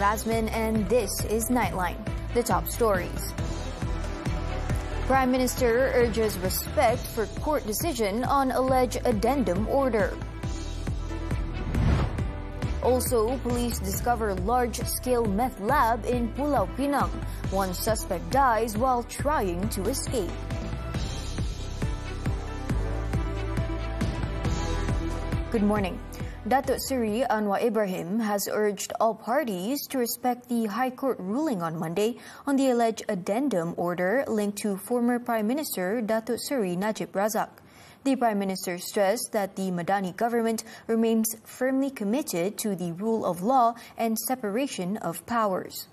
Razmyn, and this is Nightline, the top stories. Prime Minister urges respect for court decision on alleged addendum order. Also, police discover large-scale meth lab in Pulau Pinang. One suspect dies while trying to escape. Good morning. Datuk Seri Anwar Ibrahim has urged all parties to respect the High Court ruling on Monday on the alleged addendum order linked to former Prime Minister Datuk Seri Najib Razak. The Prime Minister stressed that the Madani government remains firmly committed to the rule of law and separation of powers.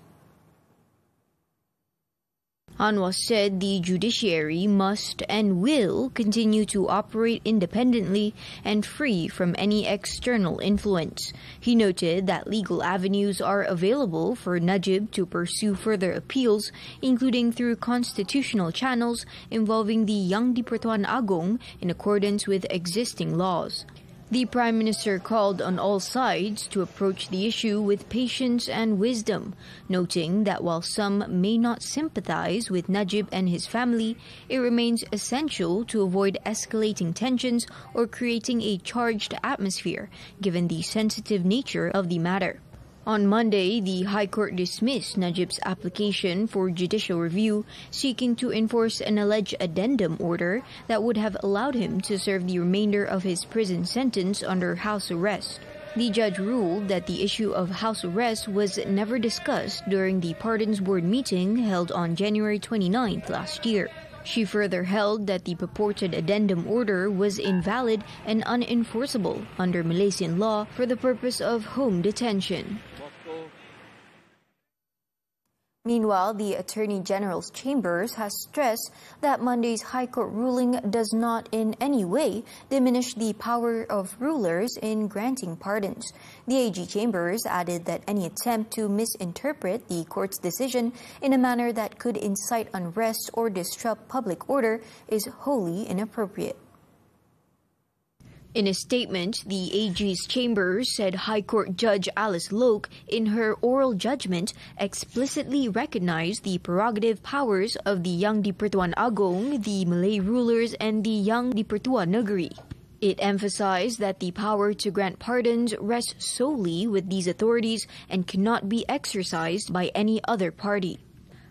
Anwar said the judiciary must and will continue to operate independently and free from any external influence. He noted that legal avenues are available for Najib to pursue further appeals, including through constitutional channels involving the Yang di-Pertuan Agong in accordance with existing laws. The Prime Minister called on all sides to approach the issue with patience and wisdom, noting that while some may not sympathize with Najib and his family, it remains essential to avoid escalating tensions or creating a charged atmosphere, given the sensitive nature of the matter. On Monday, the High Court dismissed Najib's application for judicial review, seeking to enforce an alleged addendum order that would have allowed him to serve the remainder of his prison sentence under house arrest. The judge ruled that the issue of house arrest was never discussed during the Pardons Board meeting held on January 29th last year. She further held that the purported addendum order was invalid and unenforceable under Malaysian law for the purpose of home detention. Meanwhile, the Attorney General's Chambers has stressed that Monday's High Court ruling does not in any way diminish the power of rulers in granting pardons. The AG Chambers added that any attempt to misinterpret the court's decision in a manner that could incite unrest or disrupt public order is wholly inappropriate. In a statement, the AG's Chambers said High Court Judge Alice Loke, in her oral judgment, explicitly recognized the prerogative powers of the Yang di-Pertuan Agong, the Malay rulers, and the Yang di-Pertua Negeri. It emphasized that the power to grant pardons rests solely with these authorities and cannot be exercised by any other party.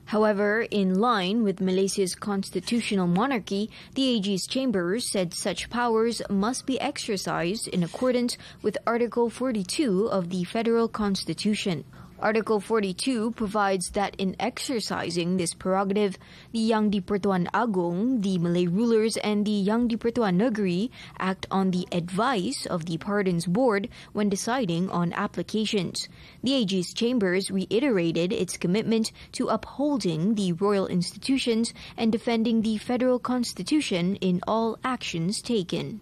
However, in line with Malaysia's constitutional monarchy, the AG's Chambers said such powers must be exercised in accordance with Article 42 of the Federal Constitution. Article 42 provides that in exercising this prerogative, the Yang di-Pertuan Agong, the Malay rulers, and the Yang di-Pertua Negeri act on the advice of the Pardons Board when deciding on applications. The AG's Chambers reiterated its commitment to upholding the royal institutions and defending the Federal Constitution in all actions taken.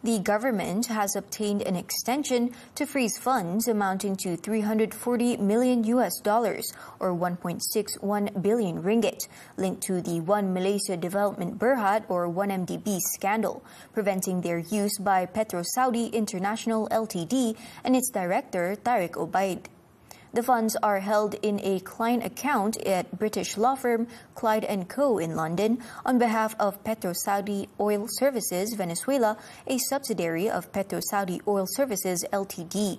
The government has obtained an extension to freeze funds amounting to $340 million or 1.61 billion ringgit linked to the One Malaysia Development Berhad or 1MDB scandal, preventing their use by Petro Saudi International Ltd and its director Tariq Obaid. The funds are held in a client account at British law firm Clyde & Co. in London on behalf of Petro Saudi Oil Services Venezuela, a subsidiary of Petro Saudi Oil Services Ltd.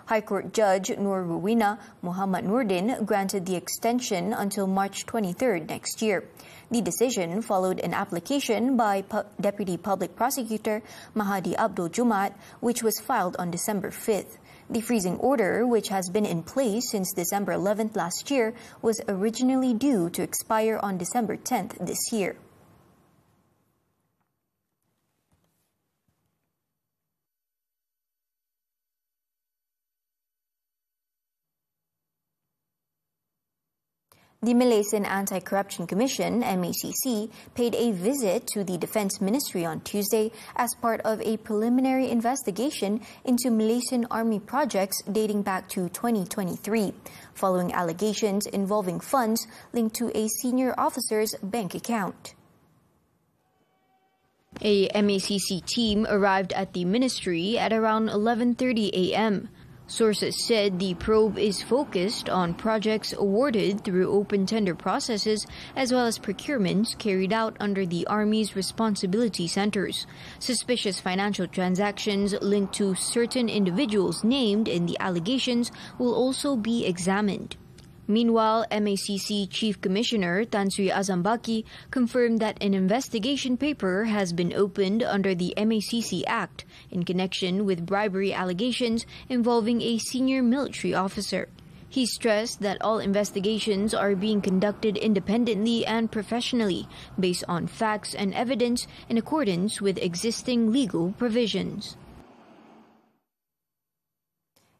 High Court Judge Nur Ruwina Muhammad Nurdin granted the extension until March 23rd next year. The decision followed an application by Deputy Public Prosecutor Mahadi Abdul Jumat, which was filed on December 5th. The freezing order, which has been in place since December 11th last year, was originally due to expire on December 10th this year. The Malaysian Anti-Corruption Commission, MACC, paid a visit to the Defence Ministry on Tuesday as part of a preliminary investigation into Malaysian Army projects dating back to 2023, following allegations involving funds linked to a senior officer's bank account. A MACC team arrived at the ministry at around 11:30 a.m. Sources said the probe is focused on projects awarded through open tender processes as well as procurements carried out under the Army's responsibility centers. Suspicious financial transactions linked to certain individuals named in the allegations will also be examined. Meanwhile, MACC Chief Commissioner Tan Sri Azambaki confirmed that an investigation paper has been opened under the MACC Act in connection with bribery allegations involving a senior military officer. He stressed that all investigations are being conducted independently and professionally, based on facts and evidence in accordance with existing legal provisions.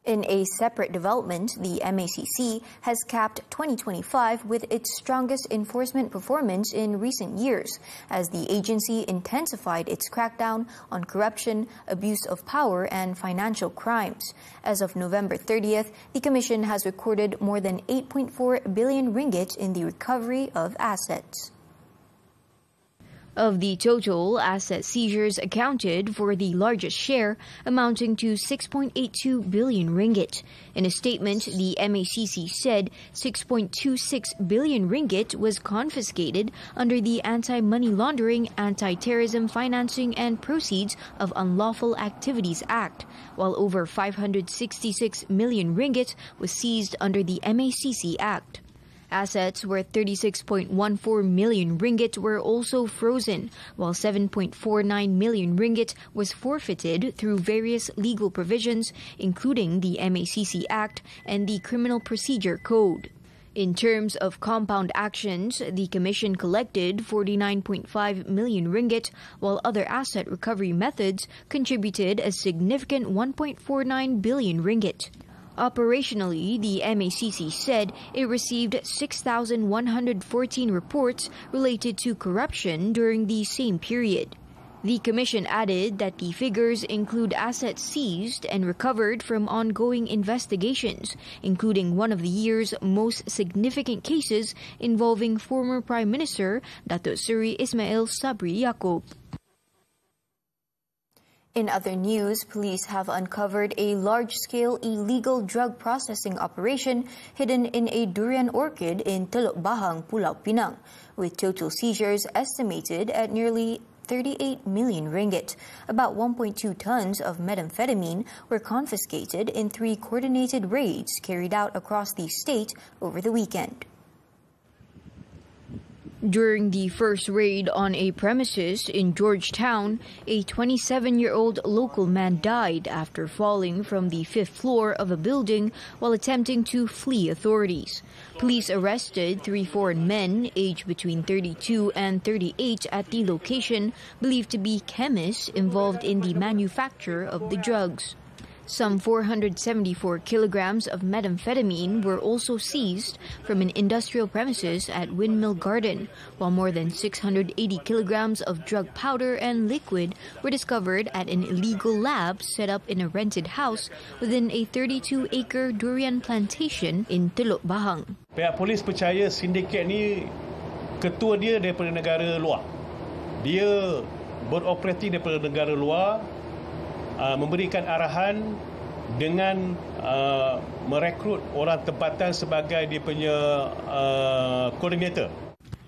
In a separate development, the MACC has capped 2025 with its strongest enforcement performance in recent years, as the agency intensified its crackdown on corruption, abuse of power, and financial crimes. As of November 30th, the Commission has recorded more than 8.4 billion ringgit in the recovery of assets. Of the total, asset seizures accounted for the largest share, amounting to 6.82 billion ringgit. In a statement, the MACC said 6.26 billion ringgit was confiscated under the Anti-Money Laundering, Anti-Terrorism Financing and Proceeds of Unlawful Activities Act, while over 566 million ringgit was seized under the MACC Act. Assets worth 36.14 million ringgit were also frozen, while 7.49 million ringgit was forfeited through various legal provisions, including the MACC Act and the Criminal Procedure Code. In terms of compound actions, the Commission collected 49.5 million ringgit, while other asset recovery methods contributed a significant 1.49 billion ringgit. Operationally, the MACC said it received 6,114 reports related to corruption during the same period. The Commission added that the figures include assets seized and recovered from ongoing investigations, including one of the year's most significant cases involving former Prime Minister Datuk Seri Ismail Sabri Yaakob. In other news, police have uncovered a large-scale illegal drug processing operation hidden in a durian orchard in Teluk Bahang, Pulau Pinang, with total seizures estimated at nearly 38 million ringgit. About 1.2 tons of methamphetamine were confiscated in 3 coordinated raids carried out across the state over the weekend. During the first raid on a premises in Georgetown, a 27-year-old local man died after falling from the 5th floor of a building while attempting to flee authorities. Police arrested 3 foreign men aged between 32 and 38 at the location, believed to be chemists involved in the manufacture of the drugs. Some 474 kilograms of methamphetamine were also seized from an industrial premises at Windmill Garden, while more than 680 kilograms of drug powder and liquid were discovered at an illegal lab set up in a rented house within a 32-acre durian plantation in Teluk Bahang. Pihak polis percaya sindiket ni ketua dia daripada negara luar. Dia beroperasi daripada negara luar, memberikan arahan dengan merekrut orang tempatan sebagai dia punya coordinator.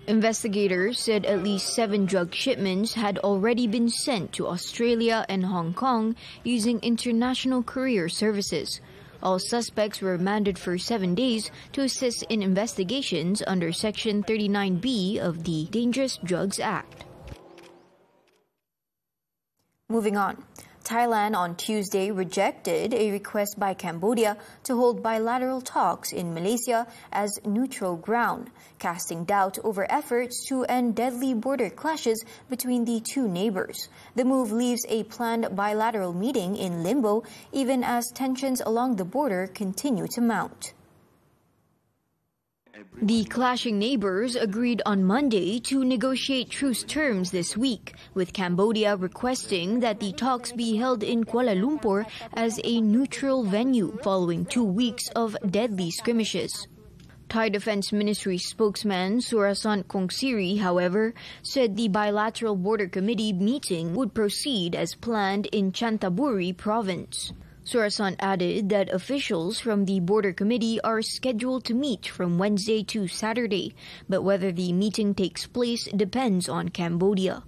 Investigators said at least 7 drug shipments had already been sent to Australia and Hong Kong using international courier services. All suspects were remanded for 7 days to assist in investigations under Section 39B of the Dangerous Drugs Act. Moving on. Thailand on Tuesday rejected a request by Cambodia to hold bilateral talks in Malaysia as neutral ground, casting doubt over efforts to end deadly border clashes between the two neighbors. The move leaves a planned bilateral meeting in limbo, even as tensions along the border continue to mount. The clashing neighbors agreed on Monday to negotiate truce terms this week, with Cambodia requesting that the talks be held in Kuala Lumpur as a neutral venue following 2 weeks of deadly skirmishes. Thai Defense Ministry spokesman Surasant Kongsiri, however, said the bilateral border committee meeting would proceed as planned in Chantaburi province. Sorasan added that officials from the Border Committee are scheduled to meet from Wednesday to Saturday, but whether the meeting takes place depends on Cambodia.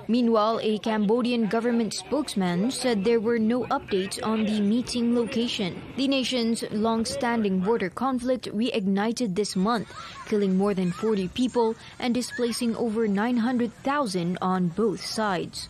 Meanwhile, a Cambodian government spokesman said there were no updates on the meeting location. The nation's long-standing border conflict reignited this month, killing more than 40 people and displacing over 900,000 on both sides.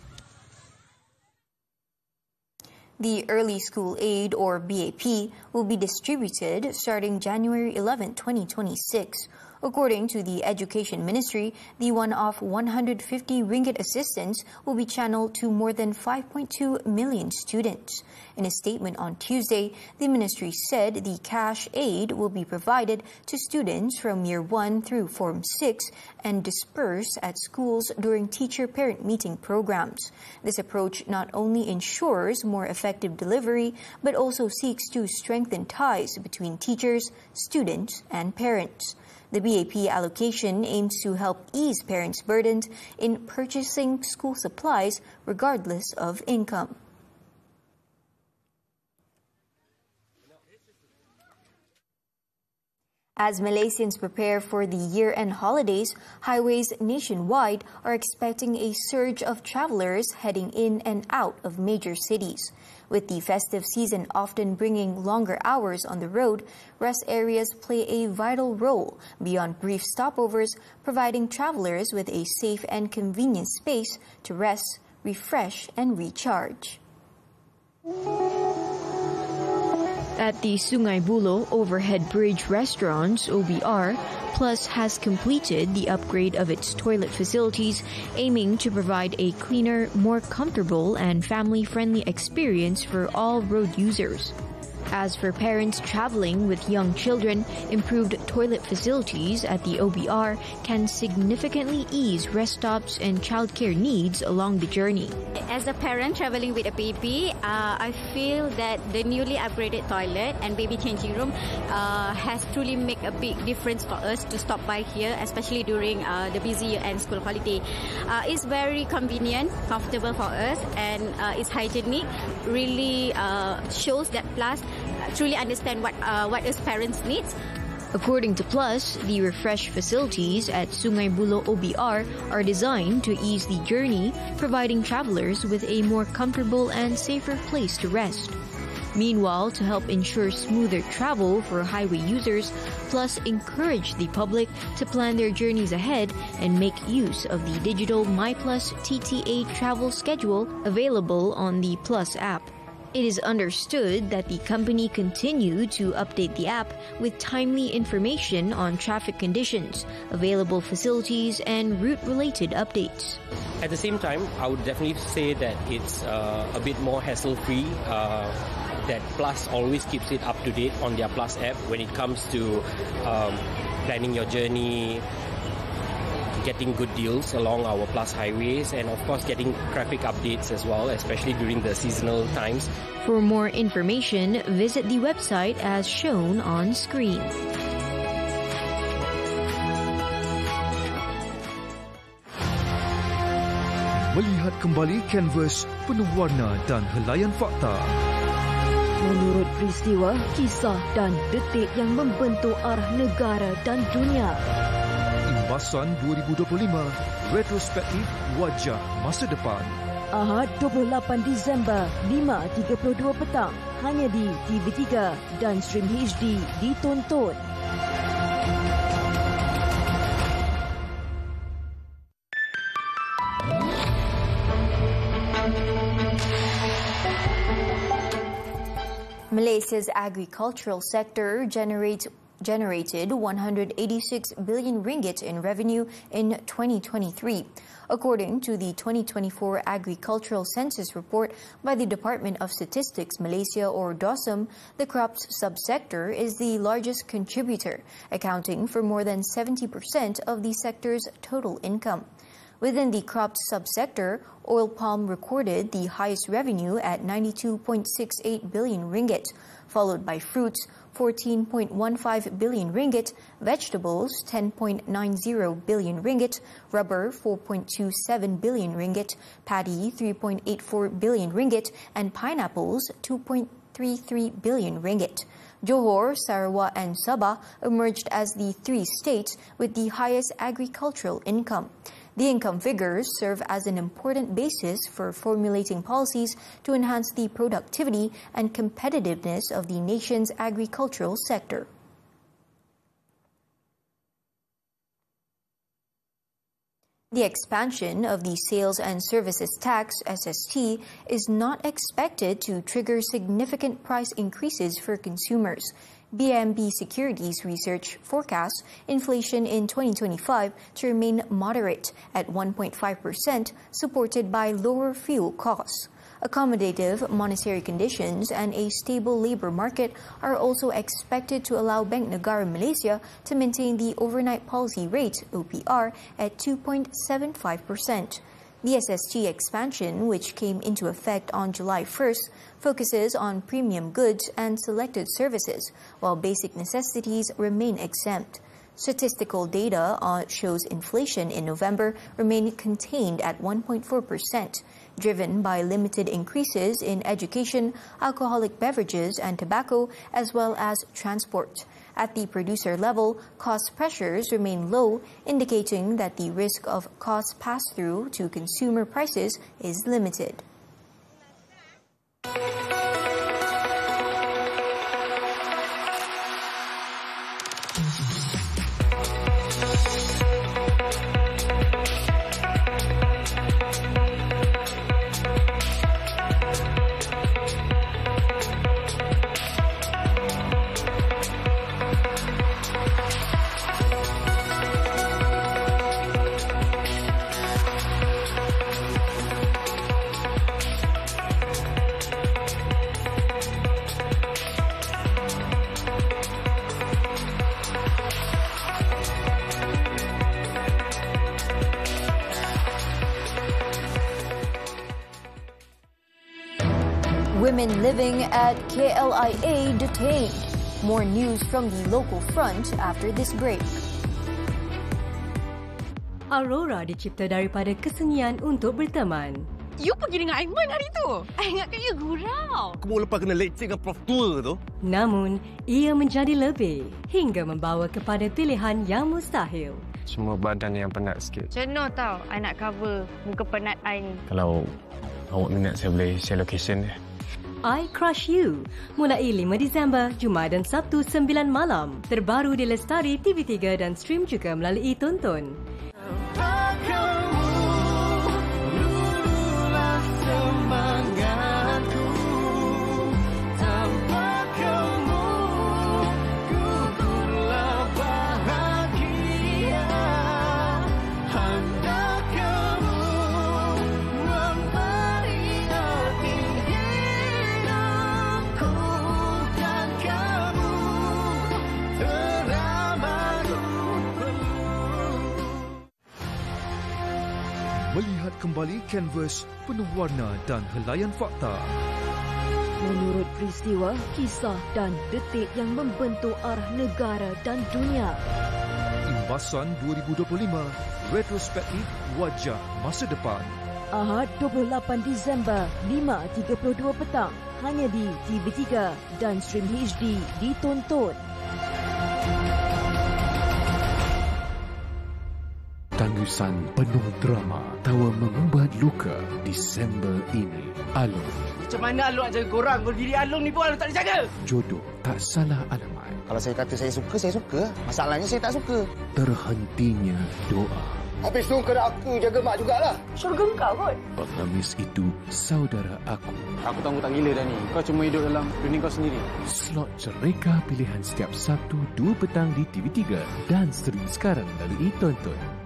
The Early School Aid, or BAP, will be distributed starting January 11, 2026. According to the Education Ministry, the one-off 150 ringgit assistance will be channeled to more than 5.2 million students. In a statement on Tuesday, the ministry said the cash aid will be provided to students from Year 1 through Form 6 and dispersed at schools during teacher-parent meeting programs. This approach not only ensures more effective delivery, but also seeks to strengthen ties between teachers, students, and parents. The BAP allocation aims to help ease parents' burdens in purchasing school supplies regardless of income. As Malaysians prepare for the year-end holidays, highways nationwide are expecting a surge of travelers heading in and out of major cities. With the festive season often bringing longer hours on the road, rest areas play a vital role beyond brief stopovers, providing travelers with a safe and convenient space to rest, refresh, and recharge. At the Sungai Buloh Overhead Bridge Restaurants, OBR, Plus has completed the upgrade of its toilet facilities, aiming to provide a cleaner, more comfortable and family-friendly experience for all road users. As for parents traveling with young children, improved toilet facilities at the OBR can significantly ease rest stops and childcare needs along the journey. As a parent traveling with a baby, I feel that the newly upgraded toilet and baby changing room has truly made a big difference for us to stop by here, especially during the busy year-end school holiday. It's very convenient, comfortable for us, and it's hygienic. Really shows that Plus truly understand what us parents need. According to Plus, the refresh facilities at Sungai Buloh OBR are designed to ease the journey, providing travelers with a more comfortable and safer place to rest. Meanwhile, to help ensure smoother travel for highway users, Plus encouraged the public to plan their journeys ahead and make use of the digital MyPlus TTA travel schedule available on the Plus app. It is understood that the company continued to update the app with timely information on traffic conditions, available facilities, and route-related updates. At the same time, I would definitely say that it's a bit more hassle-free, that Plus always keeps it up to date on their Plus app when it comes to planning your journey, getting good deals along our Plus highways, and of course getting traffic updates as well, especially during the seasonal times. For more information, visit the website as shown on screen. Melihat kembali kanvas penuh warna dan helaian fakta. Menurut peristiwa, kisah dan detik yang membentuk arah negara dan dunia. Imbasan 2025, retrospektif wajah masa depan. Ahad 28 Disember, 5.32 petang. Hanya di TV3 dan stream HD ditonton. Malaysia's agricultural sector generated 186 billion ringgit in revenue in 2023. According to the 2024 Agricultural Census report by the Department of Statistics Malaysia, or DOSM, the crops subsector is the largest contributor, accounting for more than 70% of the sector's total income. Within the crops subsector, oil palm recorded the highest revenue at 92.68 billion ringgit, followed by fruits, 14.15 billion ringgit, vegetables, 10.90 billion ringgit, rubber, 4.27 billion ringgit, paddy, 3.84 billion ringgit, and pineapples, 2.3 1.33 billion ringgit. Johor, Sarawak and Sabah emerged as the three states with the highest agricultural income. The income figures serve as an important basis for formulating policies to enhance the productivity and competitiveness of the nation's agricultural sector. The expansion of the Sales and Services Tax (SST) is not expected to trigger significant price increases for consumers. BNB Securities Research forecasts inflation in 2025 to remain moderate at 1.5%, supported by lower fuel costs. Accommodative monetary conditions and a stable labour market are also expected to allow Bank Negara Malaysia to maintain the overnight policy rate (OPR) at 2.75%. The SST expansion, which came into effect on July 1st, focuses on premium goods and selected services, while basic necessities remain exempt. Statistical data shows inflation in November remained contained at 1.4%, driven by limited increases in education, alcoholic beverages and tobacco, as well as transport. At the producer level, cost pressures remain low, indicating that the risk of cost pass-through to consumer prices is limited. Women living at KLIA detained. More news from the local front after this break. Aurora dicipta daripada kesunyian untuk berteman. You pergi dengan Aiman hari tu. I ingatkan you gurau. Aku baru lepas kena leceh dengan Prof Tua tu. Namun, ia menjadi lebih hingga membawa kepada pilihan yang mustahil. Semua badan yang penat sikit. Jenuh tau, I nak cover muka penat I ni. Kalau awak minat, saya boleh share location dia. I Crush You, mulai 5 Disember, Jumaat dan Sabtu 9 malam. Terbaru di Lestari TV3 dan stream juga melalui Tonton. Melihat kembali kanvas penuh warna dan helaian fakta. Menurut peristiwa, kisah dan detik yang membentuk arah negara dan dunia. Imbasan 2025, retrospektif wajah masa depan. Ahad 28 Disember, 5.32 petang. Hanya di TV3 dan stream HD ditonton. Tangisan penuh drama, tawa mengubat luka Disember ini. Alung. Macam mana Alung nak jaga korang? Kalau diri Alung ni pun Alung tak dijaga. Jodoh tak salah alamat. Kalau saya kata saya suka, saya suka. Masalahnya saya tak suka. Terhentinya doa. Habis tu kena aku jaga mak jugalah. Syurga kau kot. Pengemis itu saudara aku. Aku tangguh gila dah ni. Kau cuma hidup dalam dunia kau sendiri. Slot cereka pilihan setiap Sabtu 2 petang di TV3 dan stream sekarang melalui Tonton.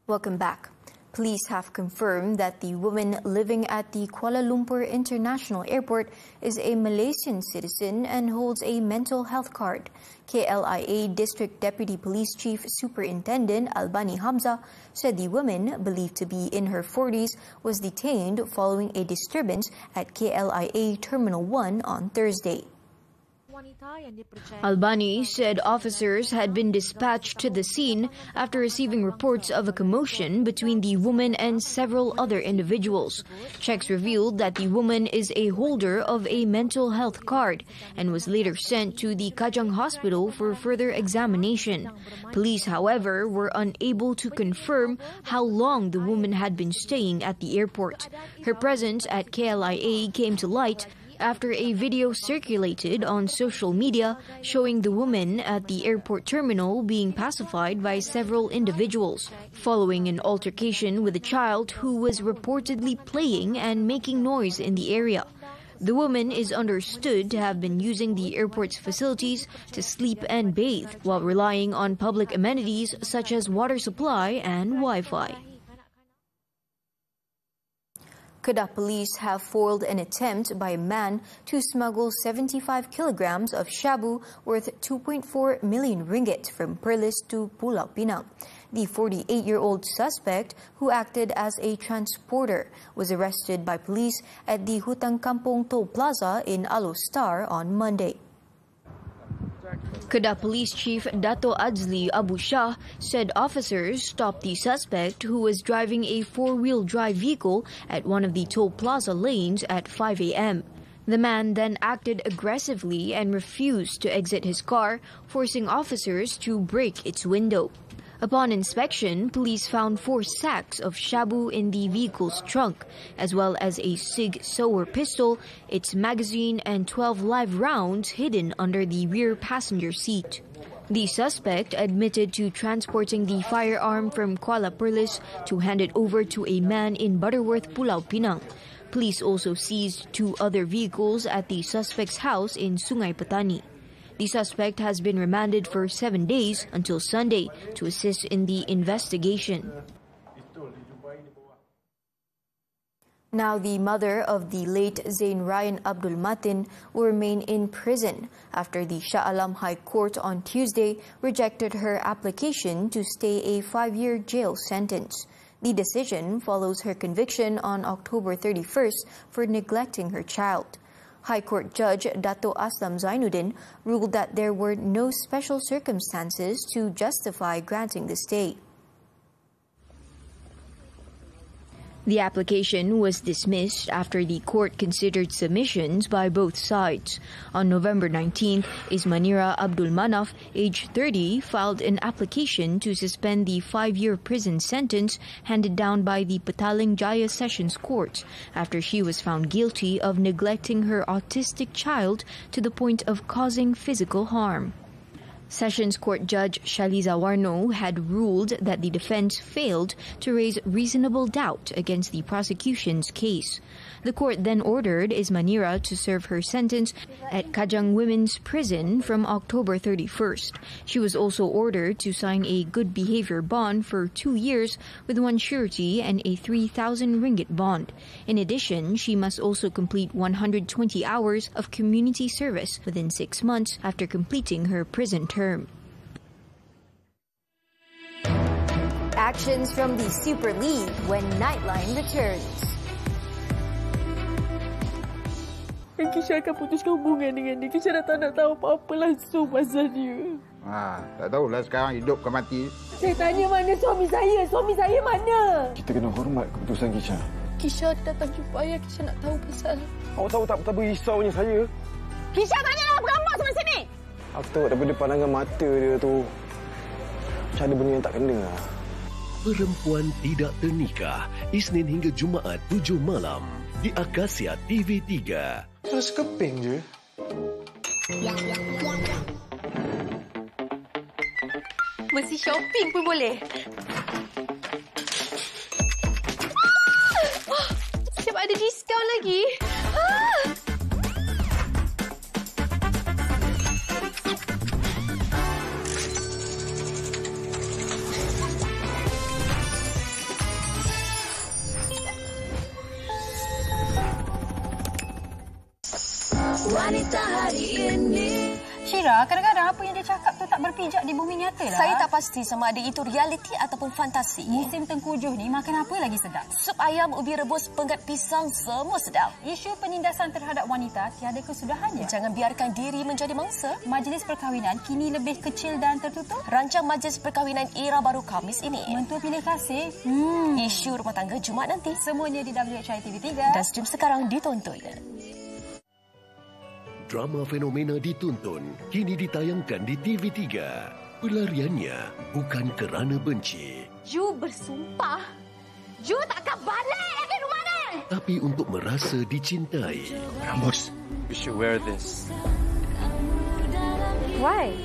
Welcome back. Police have confirmed that the woman living at the Kuala Lumpur International Airport is a Malaysian citizen and holds a mental health card. KLIA District Deputy Police Chief Superintendent Albani Hamzah said the woman, believed to be in her 40s, was detained following a disturbance at KLIA Terminal 1 on Thursday. Albani said officers had been dispatched to the scene after receiving reports of a commotion between the woman and several other individuals. Checks revealed that the woman is a holder of a mental health card and was later sent to the Kajang hospital for further examination. Police, however, were unable to confirm how long the woman had been staying at the airport. Her presence at KLIA came to light after a video circulated on social media showing the woman at the airport terminal being pacified by several individuals, following an altercation with a child who was reportedly playing and making noise in the area. The woman is understood to have been using the airport's facilities to sleep and bathe, while relying on public amenities such as water supply and Wi-Fi. Kedah police have foiled an attempt by a man to smuggle 75 kilograms of shabu worth 2.4 million ringgit from Perlis to Pulau Pinang. The 48-year-old suspect, who acted as a transporter, was arrested by police at the Hutang Kampung Toll Plaza in Alostar on Monday. Kedah Police Chief Dato Azli Abu Shah said officers stopped the suspect, who was driving a four-wheel drive vehicle at one of the Toll Plaza lanes at 5 a.m. The man then acted aggressively and refused to exit his car, forcing officers to break its window. Upon inspection, police found 4 sacks of shabu in the vehicle's trunk, as well as a Sig Sauer pistol, its magazine, and 12 live rounds hidden under the rear passenger seat. The suspect admitted to transporting the firearm from Kuala Perlis to hand it over to a man in Butterworth, Pulau Pinang. Police also seized 2 other vehicles at the suspect's house in Sungai Petani. The suspect has been remanded for 7 days until Sunday to assist in the investigation. Now, the mother of the late Zain Ryan Abdul Matin will remain in prison after the Shah Alam High Court on Tuesday rejected her application to stay a 5-year jail sentence. The decision follows her conviction on October 31st for neglecting her child. High Court Judge Dato Aslam Zainuddin ruled that there were no special circumstances to justify granting the stay. The application was dismissed after the court considered submissions by both sides. On November 19th, Ismanira Abdul Manaf, aged 30, filed an application to suspend the 5-year prison sentence handed down by the Petaling Jaya Sessions Court after she was found guilty of neglecting her autistic child to the point of causing physical harm. Sessions Court Judge Shaliza Warno had ruled that the defense failed to raise reasonable doubt against the prosecution's case. The court then ordered Ismanira to serve her sentence at Kajang Women's Prison from October 31st. She was also ordered to sign a good behavior bond for 2 years with 1 surety and a 3,000 ringgit bond. In addition, she must also complete 120 hours of community service within 6 months after completing her prison term. Actions from the Super League when Nightline returns. Kisha akan putuskan hubungan dengan dia. Kisha dah tak nak tahu apa-apa langsung pasal dia. Tak tahulah sekarang hidup ke mati. Saya tanya mana suami saya? Suami saya mana? Kita kena hormat keputusan Kisha. Kisha datang jumpa ayah. Kisha nak tahu pasal. Awak tahu tak betapa risaunya saya? Kisha tanyalah beramak sampai sini. Aku tahu daripada pandangan mata dia tu. Macam ada benda yang tak kena. Perempuan Tidak Ternikah, Isnin hingga Jumaat 7 malam di Akasia TV3. Terus keping je. Mesti shopping pun boleh. Siap ada diskaun lagi. Wanita hari ini. Syira, kadang-kadang apa yang dia cakap tu tak tak berpijak di bumi nyata lah. Saya tak pasti sama ada itu realiti ataupun fantasi. Musim tengkujuh ni makan apa lagi sedap? Sup ayam, ubi rebus, penggat pisang, semua sedap. Isu penindasan terhadap wanita tiada kesudahannya. Jangan biarkan diri menjadi mangsa. Majlis perkahwinan kini lebih kecil dan tertutup. Rancang majlis perkahwinan era baru Khamis ini. Mentua pilih kasih. Isu rumah tangga Jumaat nanti. Semuanya di WHI TV3. Dan stream sekarang ditonton. Drama fenomena dituntun kini ditayangkan di TV3. Pelariannya bukan kerana benci. Ju bersumpah, Ju takkan balik lagi rumah ni. Tapi untuk merasa dicintai. Rambus, you should wear this. Why?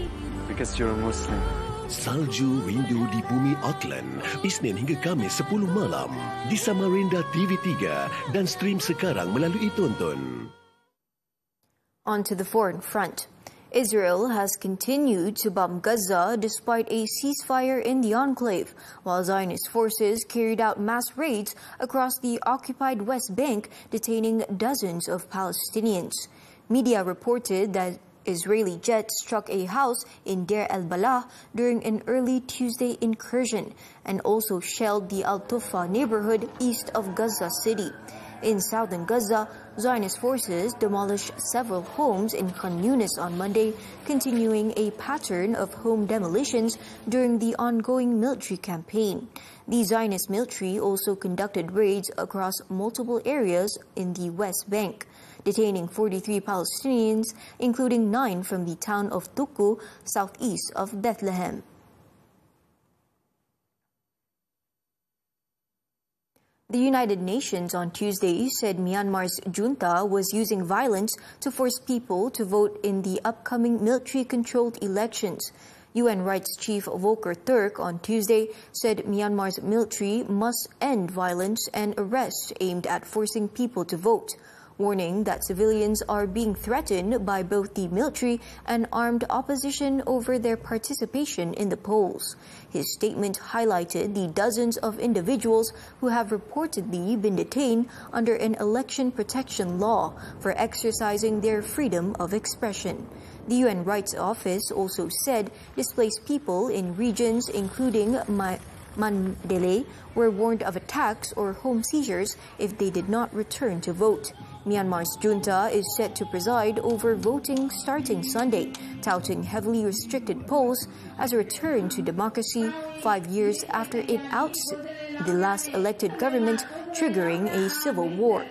Because you're a Muslim. Salju Rindu di Bumi Auckland, Isnin hingga Khamis 10 malam di Samarinda TV3 dan stream sekarang melalui Tonton. On to the foreign front. Israel has continued to bomb Gaza despite a ceasefire in the enclave, while Zionist forces carried out mass raids across the occupied West Bank, detaining dozens of Palestinians. Media reported that Israeli jets struck a house in Deir el-Balah during an early Tuesday incursion and also shelled the Al-Tufa neighborhood east of Gaza City. In southern Gaza, Zionist forces demolished several homes in Khan Yunis on Monday, continuing a pattern of home demolitions during the ongoing military campaign. The Zionist military also conducted raids across multiple areas in the West Bank, detaining 43 Palestinians, including 9 from the town of Tuku, southeast of Bethlehem. The United Nations on Tuesday said Myanmar's junta was using violence to force people to vote in the upcoming military-controlled elections. UN Rights Chief Volker Turk on Tuesday said Myanmar's military must end violence and arrests aimed at forcing people to vote, warning that civilians are being threatened by both the military and armed opposition over their participation in the polls. His statement highlighted the dozens of individuals who have reportedly been detained under an election protection law for exercising their freedom of expression. The UN Rights Office also said displaced people in regions including Mandalay were warned of attacks or home seizures if they did not return to vote. Myanmar's junta is set to preside over voting starting Sunday, touting heavily restricted polls as a return to democracy 5 years after it ousted the last elected government, triggering a civil war.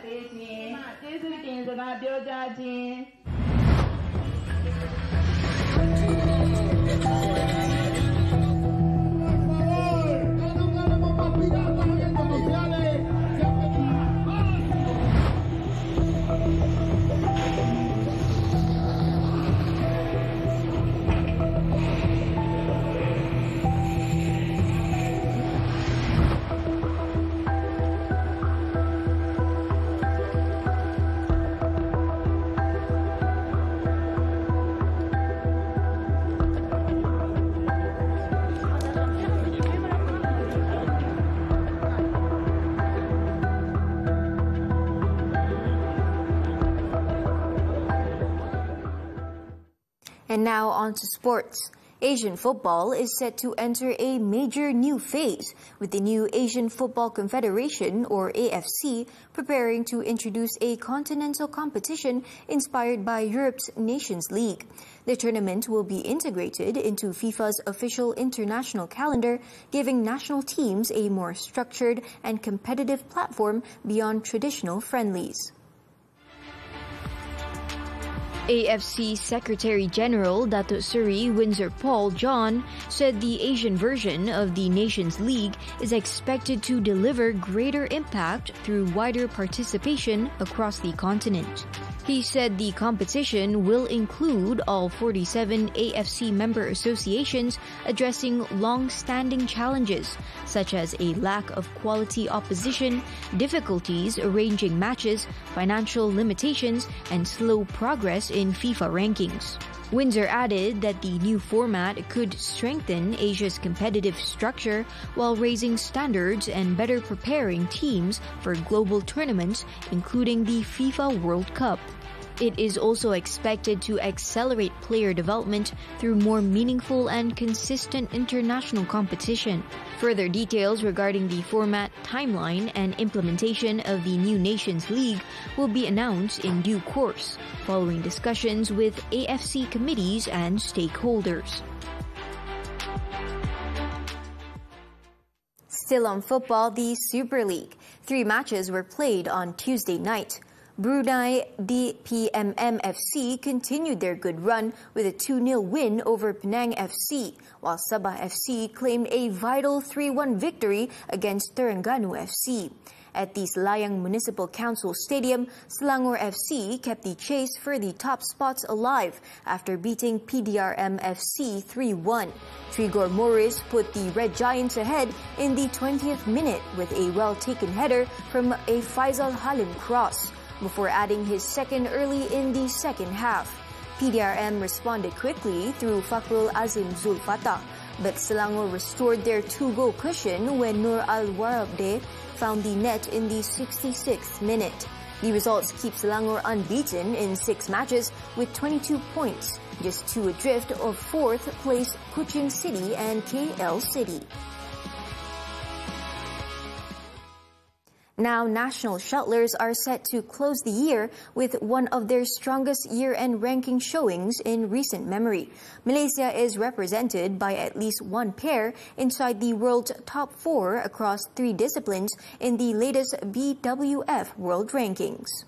And now on to sports. Asian football is set to enter a major new phase, with the new Asian Football Confederation, or AFC, preparing to introduce a continental competition inspired by Europe's Nations League. The tournament will be integrated into FIFA's official international calendar, giving national teams a more structured and competitive platform beyond traditional friendlies. AFC Secretary General Datuk Seri Windsor Paul John said the Asian version of the Nations League is expected to deliver greater impact through wider participation across the continent. He said the competition will include all 47 AFC member associations addressing long-standing challenges, such as a lack of quality opposition, difficulties arranging matches, financial limitations, and slow progress in FIFA rankings. Windsor added that the new format could strengthen Asia's competitive structure while raising standards and better preparing teams for global tournaments, including the FIFA World Cup. It is also expected to accelerate player development through more meaningful and consistent international competition. Further details regarding the format, timeline, and implementation of the new Nations League will be announced in due course, following discussions with AFC committees and stakeholders. Still on football, the Super League. 3 matches were played on Tuesday night. Brunei DPMM FC continued their good run with a 2-0 win over Penang FC, while Sabah FC claimed a vital 3-1 victory against Terengganu FC. At the Selayang Municipal Council Stadium, Selangor FC kept the chase for the top spots alive after beating PDRM FC 3-1. Trigor Morris put the Red Giants ahead in the 20th minute with a well-taken header from a Faisal Halim cross, before adding his second early in the second half. PDRM responded quickly through Fakrul Azim Zulfatah, but Selangor restored their 2-goal cushion when Nur Al-Warabde found the net in the 66th minute. The results keep Selangor unbeaten in 6 matches with 22 points, just 2 adrift of 4th place Kuching City and KL City. Now, national shuttlers are set to close the year with one of their strongest year-end ranking showings in recent memory. Malaysia is represented by at least one pair inside the world's top 4 across 3 disciplines in the latest BWF World Rankings.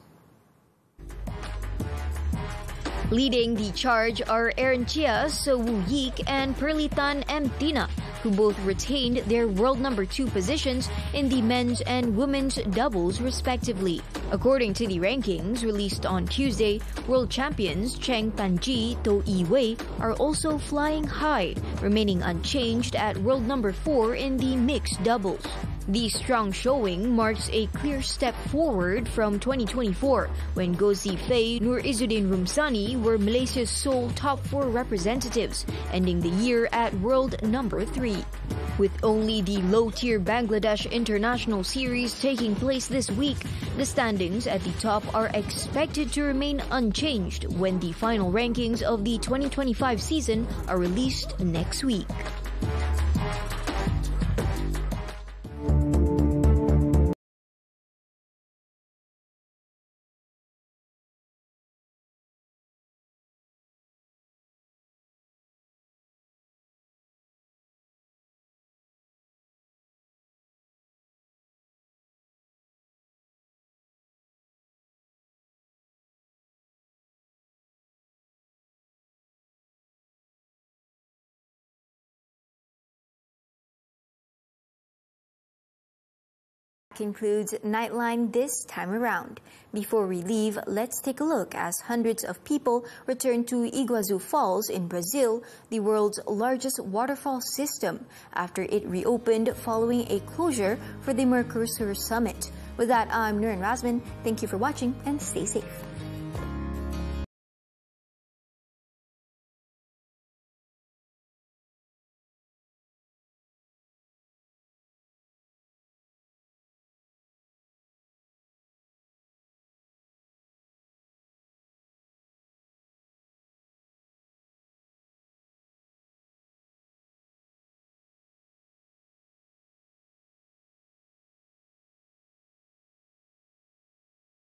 Leading the charge are Aaron Chia, So Woo Yeek, and Perlitan M. Tina, who both retained their world number 2 positions in the men's and women's doubles respectively. According to the rankings released on Tuesday, world champions Cheng Panji, To Yi Wei are also flying high, remaining unchanged at world number 4 in the mixed doubles. The strong showing marks a clear step forward from 2024, when Gozi Fei, Nur Izzuddin Rumsani were Malaysia's sole top 4 representatives, ending the year at world number 3. With only the low-tier Bangladesh International Series taking place this week, the standings at the top are expected to remain unchanged when the final rankings of the 2025 season are released next week. Concludes Nightline this time around. Before we leave, let's take a look as hundreds of people return to Iguazu Falls in Brazil, the world's largest waterfall system, after it reopened following a closure for the Mercosur Summit. With that, I'm Nurin Razmyn. Thank you for watching and stay safe.